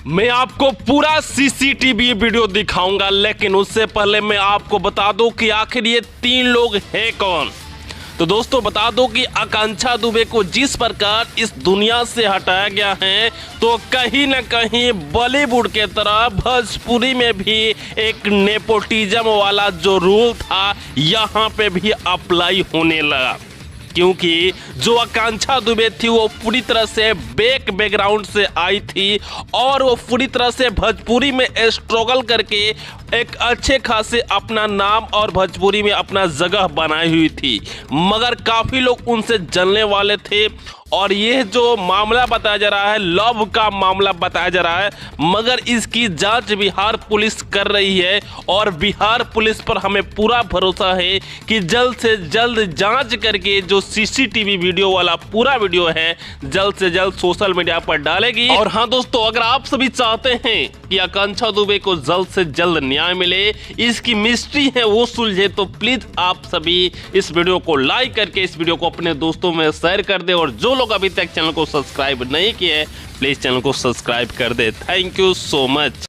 मैं आपको पूरा सीसीटीवी वीडियो दिखाऊंगा, लेकिन उससे पहले मैं आपको बता दूं कि आखिर ये 3 लोग हैं कौन। तो दोस्तों बता दो कि आकांक्षा दुबे को जिस प्रकार इस दुनिया से हटाया गया है, तो कहीं ना कहीं बॉलीवुड के तरह भोजपुरी में भी एक नेपोटिज्म वाला जो रूल था यहाँ पे भी अप्लाई होने लगा। क्योंकि जो आकांक्षा दुबे थी वो पूरी तरह से बैकग्राउंड से आई थी और वो पूरी तरह से भोजपुरी में स्ट्रगल करके एक अच्छे खासे अपना नाम और भोजपुरी में अपना जगह बनाई हुई थी, मगर काफ़ी लोग उनसे जलने वाले थे। और ये जो मामला बताया जा रहा है, लव का मामला बताया जा रहा है, मगर इसकी जांच बिहार पुलिस कर रही है और बिहार पुलिस पर हमें पूरा भरोसा है कि जल्द से जल्द जांच करके जो सीसीटीवी वीडियो वाला पूरा वीडियो है जल्द से जल्द सोशल मीडिया पर डालेगी। और हाँ दोस्तों, अगर आप सभी चाहते हैं कि आकांक्षा दुबे को जल्द से जल्द न्याय मिले, इसकी मिस्ट्री है वो सुलझे, तो प्लीज आप सभी इस वीडियो को लाइक करके इस वीडियो को अपने दोस्तों में शेयर कर दे। और जो लोग अभी तक चैनल को सब्सक्राइब नहीं किए, प्लीज चैनल को सब्सक्राइब कर दे। Thank you so much.